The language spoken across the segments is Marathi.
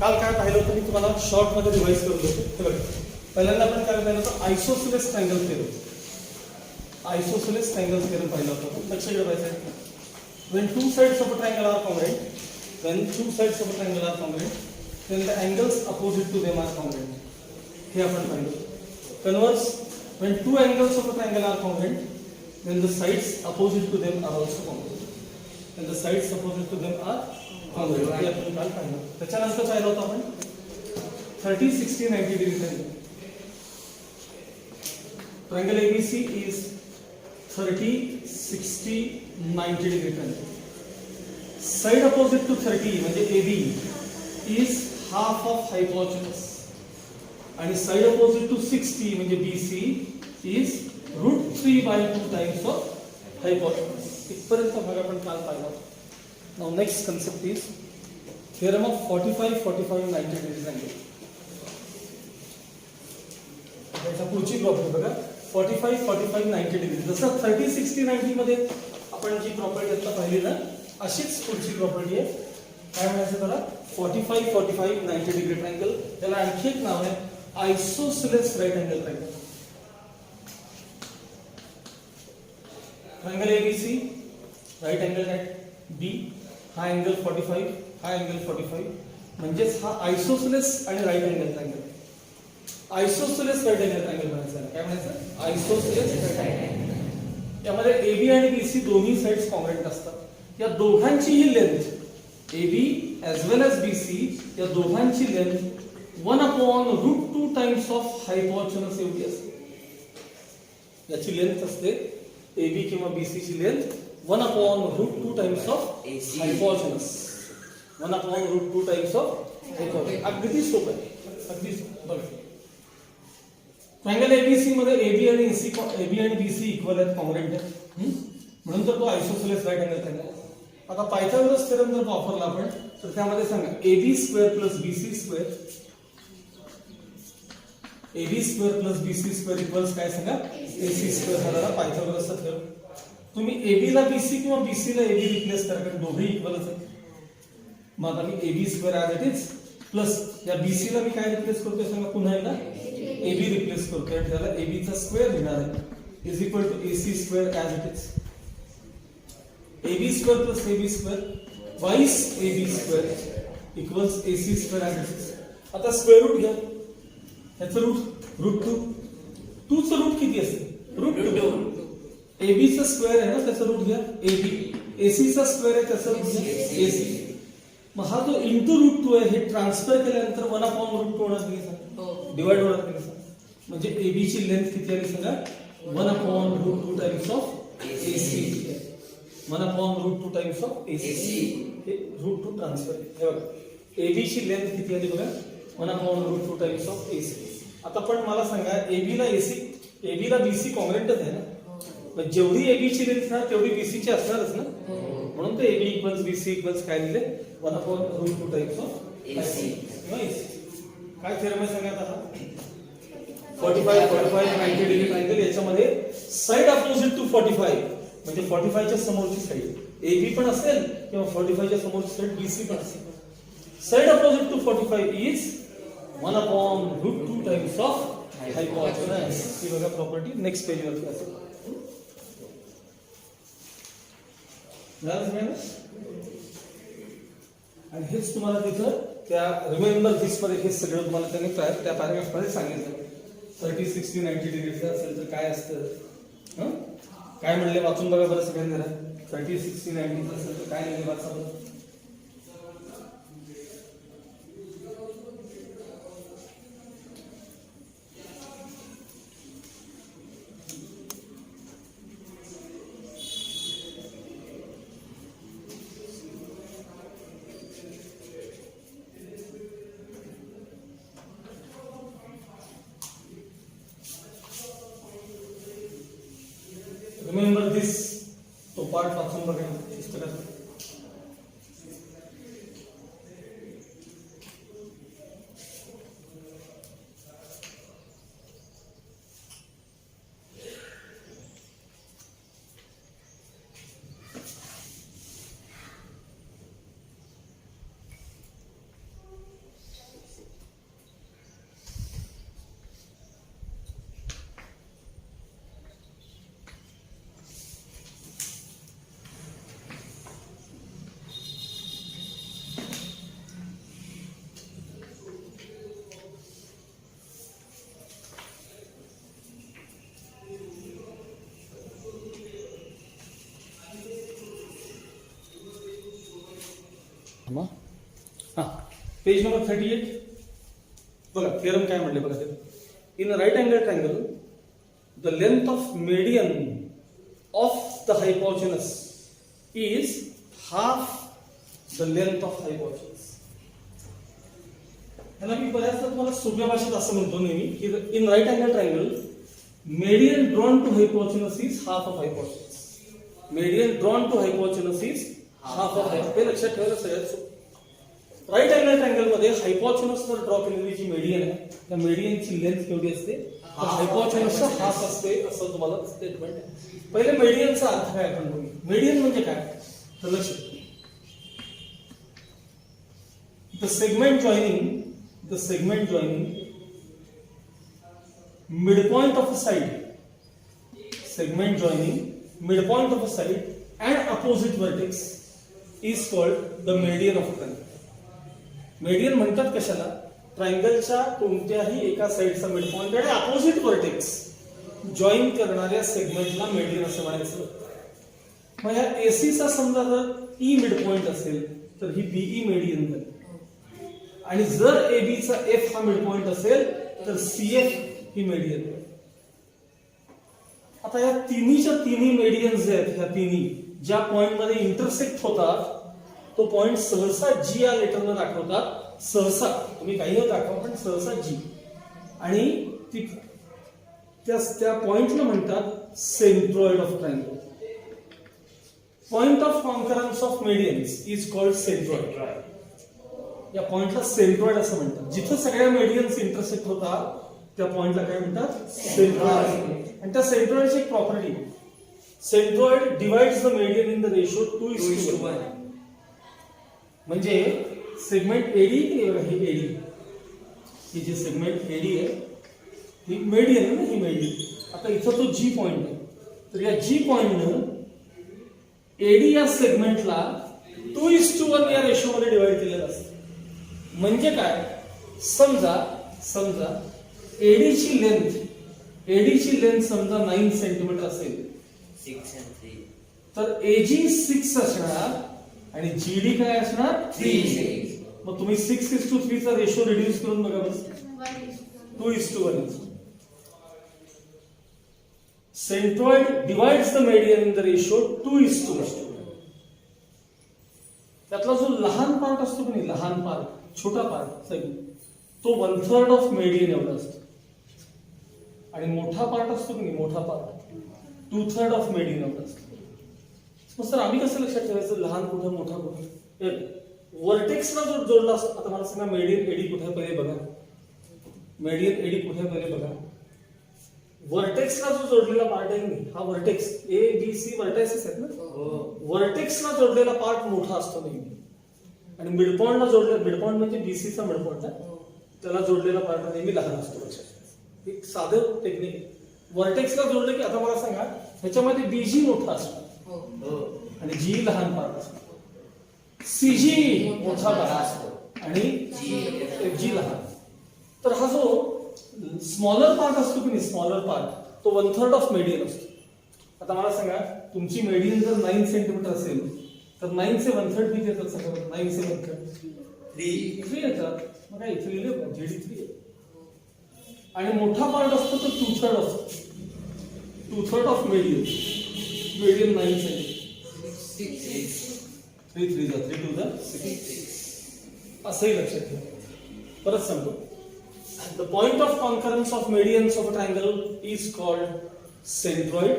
काल काय पाहिलं होतं मी तुम्हाला शॉर्ट मध्ये रिवाइज करून देतो. हे बघा, पहिल्यांदा आपण काय पाहिलं होतं, isosceles triangle theorem. Isosceles triangle theorem पाहिलं होतं. लक्ष ठेवायचं. When two sides of a triangle are congruent, then the angles opposite to them are congruent. हे आपण पाहिलं. Converse, when two angles of a triangle are congruent, then the sides opposite to them are also congruent. And the sides opposite to them are congruent. हे आपण काल पाहिलं. त्याच्यानंतर पाहिलं होतं आपण 30, 60, 90 degree triangle. Triangle ABC is 30, 60, 90 degree triangle. Side opposite to 30 म्हणजे AB is half of hypotenuse. आणि side opposite to 60 म्हणजे BC is √3/2 times of hypotenuse. इथपर्यंत भाग आपण काल पाहिला. Now next concept is theorem of 45, 45, 90 degree triangle. त्याचा पुढची प्रॉपर्टी बघा, 45, 45, 90 डिग्री. जसं 30, 60, 90 मध्ये आपण जी प्रॉपर्टी आता पाहिली ना, अशीच पुढची प्रॉपर्टी आहे. काय म्हणायचं त्याला, 45, 45, 90 डिग्री ट्रायंगल. त्याला आणखी एक नाव आहे isosceles right angle triangle. Triangle ABC, right angle at B, हा अँगल 45, हा अँगल 45, म्हणजेच हा आयसोसेलेस आणि right angle triangle. Isosceles right angle triangle म्हणायचं. काय म्हणायचं, आयसोसेलेस राईट अँगल. यामध्ये एबी आणि बीसी दोन्ही साइड्स कॉन्ग्रुएंट असतात. या दोघांचीही length, AB as well as BC, या दोघांची लेंथ 1/√2 टाइम्स ऑफ हायपोटेनस एवढी असते. याची लेंथ असते, एबी किंवा बीसी ची length 1/√2 times of hypotenuse. 1/√2 times of hypotenuse. अगदी सोपं आहे, अगदी बघा. ट्रायंगल एबीसी मध्ये एबी आणि बीसी इक्वल आहेत, कॉन्ग्रुएंट आहेत, म्हणून तर तो आयसोसेलेस राईट अँगल ट्रायंगल. आता पायथागोरस थेरम जर वापरला आपण तर त्यामध्ये सांगा, AB square plus BC square, AB square plus BC square equals काय सांगा, AC स्क्वेअर. हा झाला पायथागोरसचा थेरम. तुम्ही AB ला BC किंवा BC ला AB रिप्लेस करा, कारण दोघेही इक्वलच आहेत. मग आता मी AB square as it is plus या BC ला मी काय रिप्लेस करतोय सांगा, पुन्हा एकदा AB रिप्लेस करतोय आणि त्याला AB चा स्क्वेअर लिहिणार आहे, is equal to AC square as it is. AB square plus AB square twice AB square equals AC square as it is. आता स्क्वेअर रूट घ्या, याचं √2. 2 चं रूट किती असते, √2. AB चा स्क्वेअर आहे ना, त्याचं रूट घ्या AB. AC चा स्क्वेअर आहे, त्याचं रूट घ्या AC. मग हा जो इंटू √2 आहे, हे ट्रान्सफर केल्यानंतर 1/√2 होणार नाही सांगा, डिवाइड होणार नाही सांगा. म्हणजे AB ची लेंथ किती आली सांगा, 1/√2 times of AC. 1/√2 times of AC. हे √2 ट्रान्सफर. हे बघा, AB ची लेंथ किती आली बघा, 1/√2 टाइम्स ऑफ AC. आता पण मला सांगा, AB ला AC, AB ला BC कॉन्ग्रुएंटच आहे ना, मग जेवढी AB ची लेंथ ना तेवढी BC ची असणारच ना, म्हणून ते AB इक्वल्स BC इक्वल्स काय दिले, 1/√2 टाइम्स ऑफ AC. काय थेरम आहे सांगा आता, 45, 45, 90 डिग्री ट्रायंगल. याच्यामध्ये साइड अपोजिट टू 45 म्हणजे 45 च्या समोरची साइड AB पण असेल किंवा 45 च्या समोरची साइड BC पण असेल. Side opposite to 45 is 1/√2 times of hypotenuse. ही बघा प्रॉपर्टी नेक्स्ट पेज वरती असेल. आणि हेच तुम्हाला तिथं त्या रिमेंबर दिस मध्ये हे सगळं तुम्हाला त्यांनी त्या पॅराग्राफ मध्ये सांगितलं. 30, 60, 90 डिग्रीचं असेल तर काय असतं, काय म्हणले वाचून बघा बरं सगळ्यांनी जरा. 30, 60, 90 असेल तर काय नाही वाचा बरं. रिमेंबर दिस, तो पार्ट वाचून बघा पुस्तकात. हा, पेज नंबर 38. बघा थिअरम काय म्हणले बघा ते. In a right angle triangle the length of median of the hypotenuse is half the length of hypotenuse. ह्याला मी बऱ्याचदा तुम्हाला सोप्या भाषेत असं म्हणतो नेहमी की in right angle triangle median drawn to hypotenuse is half of hypotenuse. Median drawn to hypotenuse is half of hypotenuse. हे लक्षात ठेवायला सगळ्यात सोपं. राईट अँगल ट्रायंगल मध्ये हायपोटेनसवर ड्रॉ केलेली जी मेडियन आहे त्या मेडियनची लेंथ केवढी असते, हायपोटेनसचा हाफ असते असं तुम्हाला स्टेटमेंट आहे. पहिले मेडियनचा अर्थ काय आपण बघू. मेडियन म्हणजे काय तर लक्ष, the segment joining midpoint of a side, segment joining midpoint of a side and opposite vertex is called the median of a triangle. Median म्हणतात कशाला, ट्रायंगलच्या कोणत्याही एका साइडचा मिड पॉइंट आणि अपोजिट व्हर्टेक्स जॉईन करणाऱ्या सेगमेंटला मेडियन असं म्हणायचं. मग ह्या एसीचा समजा जर ई मिड पॉइंट असेल तर ही बीई मेडियन झाली, आणि जर एबीचा एफ हा मिड पॉइंट असेल तर सीएफ ही मेडियन. आता या तिन्ही मेडियन्स जे आहेत, ह्या तिन्ही ज्या पॉइंट मध्ये इंटरसेक्ट होतात तो पॉइंट सहसा जी या लेटरनं दाखवतात. सहसा तुम्ही काही दाखवा पण सहसा जी, आणि त्या पॉइंटला म्हणतात centroid of triangle. Point of concurrence of medians is called centroid. या पॉइंटला सेंट्रॉइड असं म्हणतात. जिथं सगळ्या मेडियन्स इंटरसेक्ट होतात त्या पॉइंटला काय म्हणतात, सेंट्रॉइड. आणि त्या सेंट्रॉइडची एक property, centroid divides the median in the ratio 2:1. म्हणजे सेगमेंट एडी, ही एडी, ही जी सेगमेंट एडी आहे ही मेडियन आहे ना, ही मेडियन. आता इथं तो जी पॉइंट आहे, तर या जी पॉइंटनं एडी या सेगमेंटला 2:1 या रेशो मध्ये डिवाइड केलेलं असतं. म्हणजे काय, समजा एडीची लेंथ समजा 9 सेंटीमीटर असेल, 6 and 3, तर एजी 6 असणार आणि जीडी काय असणार 3. मग तुम्ही 6:3 चा रेशो रिड्यूस करून बघा बस, 2:1. Centroid divides the median in the ratio 2:1. त्यातला जो लहान पार्ट असतो की नाही, लहान पार्ट, छोटा पार्ट, तो 1/3 ऑफ मेडियन एवढा असतो, आणि मोठा पार्ट असतो की नाही, मोठा पार्ट 2/3 ऑफ मेडियन एवढा असतो. मग सर आम्ही कसं लक्षात ठेवायचं लहान कुठं मोठा कुठं. व्हर्टेक्सला जो जोडला असतो, आता मला सांगा मेडियन एडी कुठे पहिले बघा, मेडियन एडी कुठे पहिले बघा. व्हर्टेक्सला जो जोडलेला पार्ट आहे की हा व्हर्टेक्स, ए बी सी व्हर्टेक्सेस आहेत ना, व्हर्टेक्सला जोडलेला पार्ट मोठा असतो नेहमी, आणि मिडपॉइंटला जोडलेला, मिडपॉइंट म्हणजे बीसीचा मिडपॉइंट आहे, त्याला जोडलेला पार्ट नेहमी लहान असतो. एक साधं टेक्निक आहे. व्हर्टेक्सला जोडलं की आता मला सांगा ह्याच्यामध्ये बीजी मोठा असतो आणि जी लहान पार्ट असतो, सीजी मोठा पार्ट असतो आणि जी लहान. तर हा जो स्मॉलर पार्ट असतो की नाही, स्मॉलर पार्ट तो 1/3 ऑफ मेडियन असतो. आता मला सांगा तुमची मेडियन जर 9 सेंटीमीटर असेल तर 9 चे 1/3 किती येतात सगळं, 9 चे 1/3 3 येतात. मग काय इथे लिहिलं जीडी 3 आहे. आणि मोठा पार्ट असतो तो 2/3 असतो, 2/3 ऑफ मेडियन 9 सेंटीमीटर. 3 3 जा 3 2 जा 6 असंही लक्षात ठेवा. परत सांगतो, the point of concurrence of medians of a triangle is called centroid.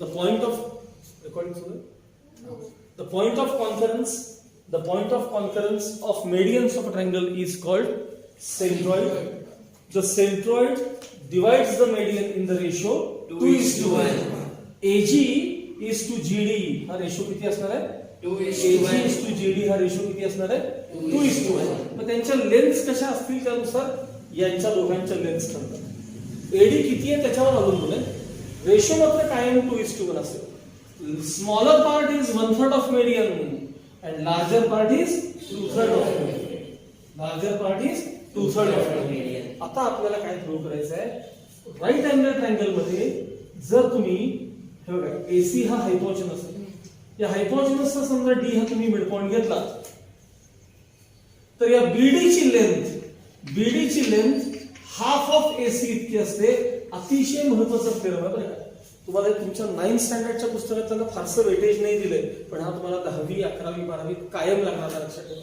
The point of the point of concurrence of medians of a triangle is called centroid. The centroid divides the median in the ratio 2:1. AG is to GD हा रेशो किती असणार आहे, 2:1. AG is to GD हा रेशो किती असणार आहे, 2:1. मग त्यांच्या लेन्स कशा असतील त्यानुसार यांच्या दोघांच्या लेन्स ठरतात. एडी किती आहे त्याच्यावर अवलंबून आहे, रेशो मात्र कायम 2:1 असेल. Smaller part is 1/3 of median and larger part is 2/3 of median. Larger part is 2/3 of median. आता आपल्याला काय प्रूव्ह करायचं आहे, राईट अँगल ट्रायंगल मध्ये जर तुम्ही हे बघा AC हा हायपोटेनस आहे, या हायपोटेनसचा समजा D हा तुम्ही मिड पॉइंट घेतला तर या बीडीची लेंथ हाफ ऑफ एसी इतकी असते. अतिशय महत्वाचा थेरम आहे बरं का. तुम्हाला तुमच्या 9th स्टँडर्डच्या पुस्तकात त्यांना फारसं वेटेज नाही दिलंय, पण हा तुम्हाला 10वी 11वी 12वी कायम लागणार आहे. लक्षात ठेवा.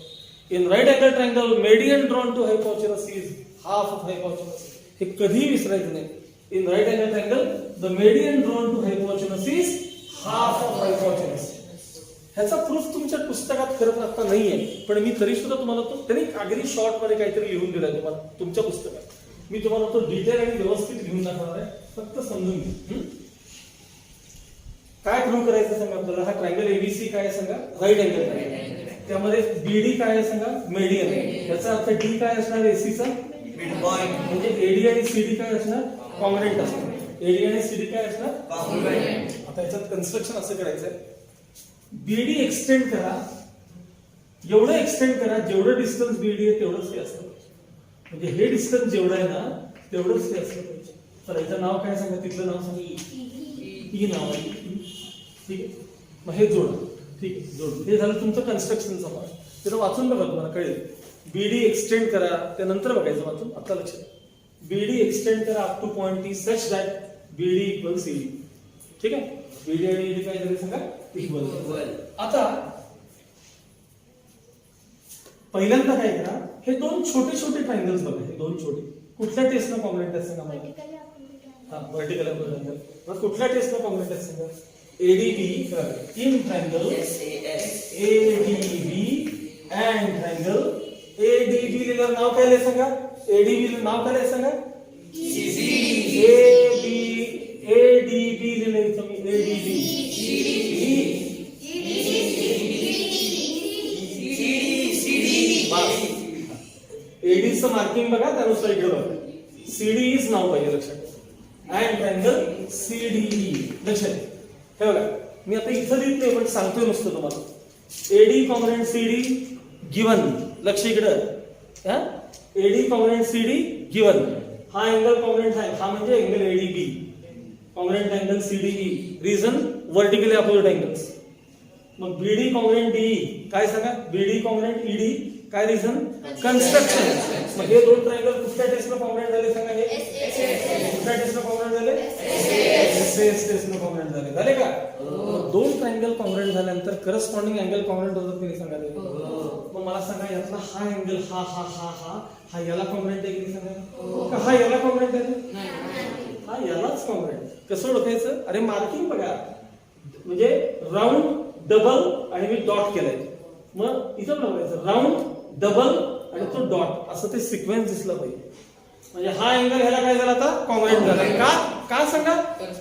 In right angle triangle median drawn to hypotenuse is half of hypotenuse. हे कधीही विसरायचं नाही. In right angle triangle the median drawn to hypotenuse is half of hypotenuse. ह्याचा प्रूफ तुमच्या पुस्तकात खरं आता नाहीये, पण मी तरी सुद्धा तुम्हाला तो त्यांनी अगदी शॉर्ट मध्ये काहीतरी लिहून दिलाय तुम्हाला तुमच्या पुस्तकात. मी तुम्हाला तो डिटेल आणि व्यवस्थित लिहून दाखवणार आहे, फक्त समजून घ्या. काय प्रूव्ह करायचं सांगा आपल्याला. हा ट्रायंगल एबीसी काय सांगा, राईट अँगल ट्रायंगल. त्यामध्ये बीडी काय सांगा, मेडियन. याचा अर्थ डी काय असणार, एसीचा मिड पॉइंट. म्हणजे एडी आणि सीडी काय असणार, कॉंग्रुएंट असणार. एडी आणि सीडी काय असणार, कॉंग्रुएंट. आता याच्यात कन्स्ट्रक्शन असं करायचंय. बीडी एक्सटेंड करा, एवढं एक्सटेंड करा जेवढं डिस्टन्स बीडी आहे तेवढंच हे असतं. म्हणजे हे डिस्टन्स जेवढं आहे ना तेवढंच ते असलं पाहिजे. तर याचं नाव काय सांगा, तिथलं नाव सांगा, ई नाव आहे. ठीक आहे, मग हे जोड. ठीक आहे, जोड. हे झालं तुमचं कन्स्ट्रक्शनचं पार्ट. तिथं वाचून बघा, तुम्हाला कळेल. बीडी एक्सटेंड करा, त्यानंतर बघायचं वाचून. आता लक्षात, बीडी एक्सटेंड करा up to point T such that BD equal CD. ठीक आहे, बीडी आणि ईडी काय झाले सांगा, इक्वल. आता पहिल्यांदा काय करा, हे दोन छोटे छोटे ट्रायंगल्स बघा. हे दोन छोटे कुठल्या टेस्टनं कॉम्प्लिमेंट आहेत सांगा मला. हा, वर्टिकल ट्रायंगल. मग कुठल्या टेस्टनं कॉम्प्लिमेंट आहेत सांगा. ADB in triangle ADB and triangle ADB लिहिलं नाव काय लिहायचं सांगा. एडीबी नाव काय लिहायचं सांगा, एडीबी लिहिलंय तुम्ही. एडीबी एडीचं मार्किंग बघा, त्यानुसार इकडे बघा. सीडी इज नाव पाहिजे लक्षात. अँड ट्रायंगल सीडीई लक्षात. हे बघा, मी आता इथं लिहित नाही पण सांगतोय नुसतं तुम्हाला. AD complement CD given. लक्ष इकडं. AD complement CD given. हा अँगल कॉम्प्लिमेंट आहे, हा म्हणजे angle ADB. Complement angle CDE. Reason vertically opposite angles. मग बीडी कॉम्प्लिमेंट डीई काय सांगा. बीडी कॉम्प्लिमेंट ईडी काय रिझन, कन्स्ट्रक्शन. मग हे दोन ट्रायंगल कुठल्या टेस्टनं कॉम्प्लिमेंट झाले सांगा. हे कुठल्या टेस्टनं कॉम्प्लिमेंट झाले, एसएस टेस्टनं कॉम्प्लिमेंट झाले का. दोन ट्रायंगल कॉम्प्लिमेंट झाल्यानंतर करस्पॉन्डिंग अँगल कॉम्प्लिमेंट होतात की नाही सांगा. मग मला सांगा, यातला हा अँगल हा हा हा हा हा याला कॉम्प्लिमेंट आहे की नाही सांगा. हा याला कॉम्प्लिमेंट आहे, हा यालाच कॉम्प्लिमेंट. कसं ओळखायचं, अरे मार्किंग बघा. म्हणजे राऊंड डबल आणि मी डॉट केलाय. मग इथं बघायचं राऊंड डबल आणि तो डॉट, असं ते सिक्वेन्स दिसला पाहिजे. म्हणजे हा अँगल ह्याला काय झाला आता, कॉम्प्लिमेंट झाला. का का सांगा,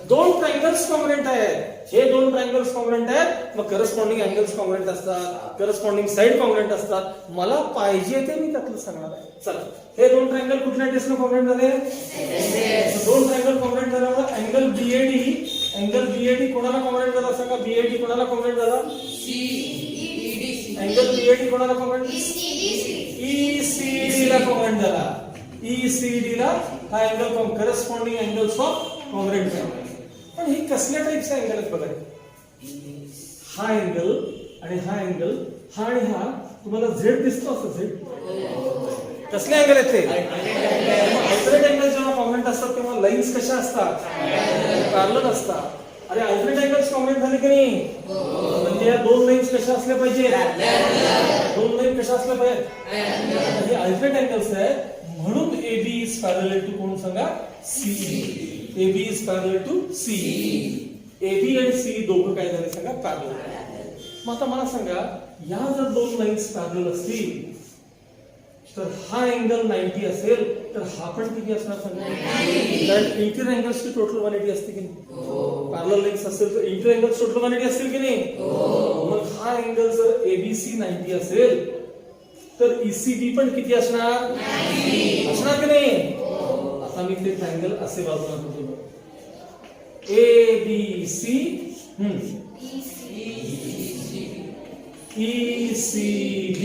दोन ट्रायंगल्स कॉम्प्लिमेंट आहेत. हे दोन ट्रायंगल्स कॉम्प्लिमेंट आहेत, मग करस्पॉन्डिंग अँगल्स कॉम्प्लिमेंट असतात, करस्पॉन्डिंग साइड कॉम्प्लिमेंट असतात. मला पाहिजे ते मी त्यातलं सांगणार आहे. चला, हे दोन ट्रायंगल कुठल्या टेस्टनं कॉम्प्लिमेंट झाले, दोन ट्रायंगल कॉम्प्लिमेंट झाल्यावर अँगल बीएडी कोणाला कॉम्प्लिमेंट झाला सांगा. बीएडी कोणाला कॉम्प्लिमेंट झाला, अँगल बीएडी कोणाला कॉम्प्लिमेंट, ईसीडी ला कॉम्प्लिमेंट झाला. ईसीडी ला हा angle corresponding angles of complement झाला. पण हे कसल्या टाइपचे अँगल आहेत बघा. हा अँगल आणि हा अँगल, हा आणि हा तुम्हाला झेड दिसतो असं. झेड कसले अँगल आहेत ते, अल्टरनेट अँगल. जेव्हा कॉम्प्लिमेंट असतात तेव्हा लाईन्स कशा असतात, पॅरलल असतात. अरे अल्टरनेट अँगल्स कॉम्प्लिमेंट झाले की नाही, म्हणजे या दोन लाईन्स कशा असल्या पाहिजे, दोन लाईन कशा असल्या पाहिजे, हे अल्टरनेट अँगल्स आहेत. म्हणून AB इज पॅरलल टू कोण सांगा, CE. AB is parallel to CE. AB आणि CE दोघं काय झाले सांगा, पॅरलल. मग आता मला सांगा, या जर दोन लाईन्स पॅरलल असतील तर हा अँगल 90 असेल तर हा पण किती असणार सांगा. कारण इंटर अँगल्सची टोटल 180 असते की नाही. पॅरलल लाईन्स असेल तर इंटर अँगल्स टोटल 180 असतील की नाही. मग हा अँगल जर ABC 90 असेल तर ECB पण किती असणार, असणार की नाही. आता मी ते ट्रायंगल असे बाजूला करतो. ABC ECB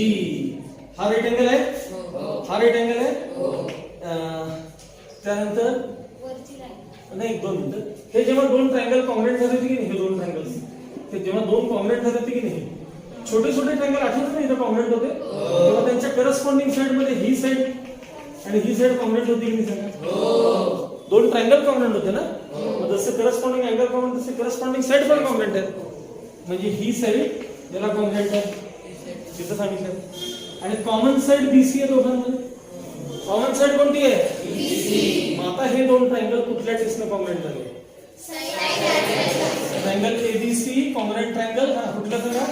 हा राईट अँगल आहे, हा राईट अँगल आहे. त्यानंतर नाही, 2 मिनिटं. हे जेव्हा दोन ट्रायंगल कॉम्प्लिमेंट झाले होते की नाही, हे दोन ट्रायंगल्स ते जेव्हा दोन कॉम्प्लिमेंट झाले होते की नाही, छोटे छोटे ट्रायंगल आठवत नाही इथं कॉम्प्लिमेंट होते तेव्हा त्यांच्या करस्पॉन्डिंग साइड मध्ये ही साइड आणि ही साइड कॉम्प्लेंट होती की नाही सांगा? दोन ट्रायंगल कॉम्प्लेंट होते ना? मग जसं करस्पॉन्डिंग अँगल कॉम्प्लेंट तसे करस्पॉन्डिंग साइड पण कॉम्प्लेंट आहेत. म्हणजे ही साइड याला कॉम्प्लेंट आहे तिथं सांगितलं. आणि कॉमन साइड बीसी आहे दोघांमध्ये. कॉमन साइड कोणती आहे? मग आता हे दोन ट्रायंगल कुठल्या टेस्टने कॉम्प्लेंट झाले? Triangle ABC compliant triangle. हा कुठला सांगा?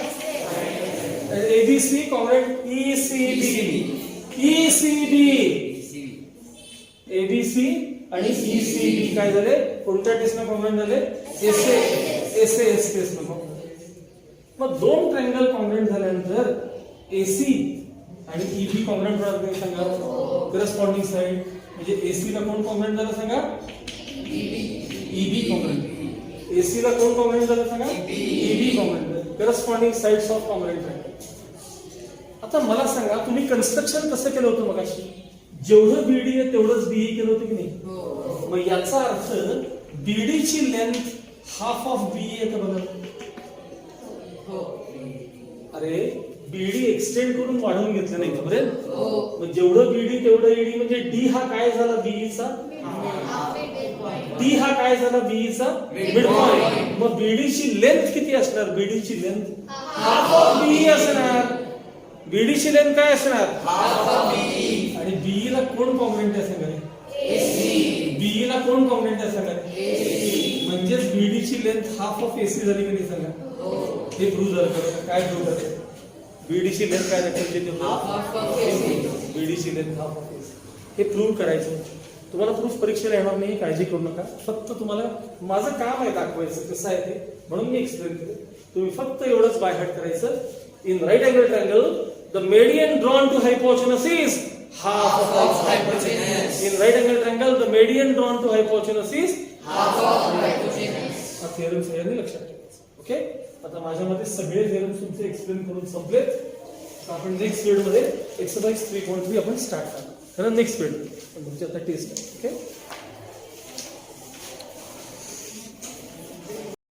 ABC compliant ECB. ECB ABC आणि ईसीबी काय झाले? कोणत्या टेस्टने कॉम्प्लेंट झाले? एसएस टेस्टने. मग दोन ट्रायंगल कॉम्प्लेंट झाल्यानंतर एसी आणि ईबी कॉम्प्लेंट होणार नाही सांगा? करस्पॉन्डिंग साइड म्हणजे एसी ला कोण कॉम्प्लेंट झालं सांगा? EB compliant. एसी ला कोण कॉम्प्लेंट झालं सांगा? EB compliant. Corresponding sides of compliant triangle. आता मला सांगा तुम्ही कन्स्ट्रक्शन कसं केलं होतं मगाशी? जेवढं बीडी आहे तेवढंच बीई केलं होतं की नाही? मग याचा अर्थ बीडी ची लेंथ हाफ ऑफ बीई आहे का बघा? अरे बीडी एक्सटेंड करून वाढवून घेतलं नाही का बरेल? मग जेवढं बीडी तेवढं ईडी म्हणजे डी हा काय झाला बीईचा? डी हा काय झाला बीईचा? Mid point. मग बीडीची लेंथ किती असणार? बीडीची लेंथ हाफ ऑफ बीई असणार. बीडीची लेंथ काय असणार? Half of BE. आणि बीई ला कोण कॉम्प्लेंट आहे सांगा? एसी. बीई ला कोण कॉम्प्लेंट आहे सांगा? एसी. म्हणजेच बीडीची लेंथ हाफ ऑफ एसी झाली की नाही सांगा? हे प्रूव्ह झालं. काय प्रूव्ह करते? बीडीची लेंथ काय दाखवायची? बीडीची लेंथ हाफ ऑफ एसी. हे प्रूव्ह करायचं. तुम्हाला प्रूफ परीक्षेला येणार नाही, काळजी करू नका. फक्त तुम्हाला माझं काम आहे दाखवायचं कसं आहे ते, म्हणून मी एक्सप्लेन केलं. तुम्ही फक्त एवढंच बाय हार्ट करायचं. In right angle triangle the median drawn to hypotenuse is half of hypotenuse. In right angle triangle the median drawn to hypotenuse is half of hypotenuse. हा थेरम सगळ्यांनी लक्षात ठेवायचा. ओके. आता माझ्या मते सगळे थेरम तुमचे एक्सप्लेन करून संपलेत. आपण नेक्स्ट पिरियड मध्ये एक्सरसाइज 3.3 आपण स्टार्ट करणार. कारण नेक्स्ट पिरियड तुमची आता टेस्ट आहे. ओके.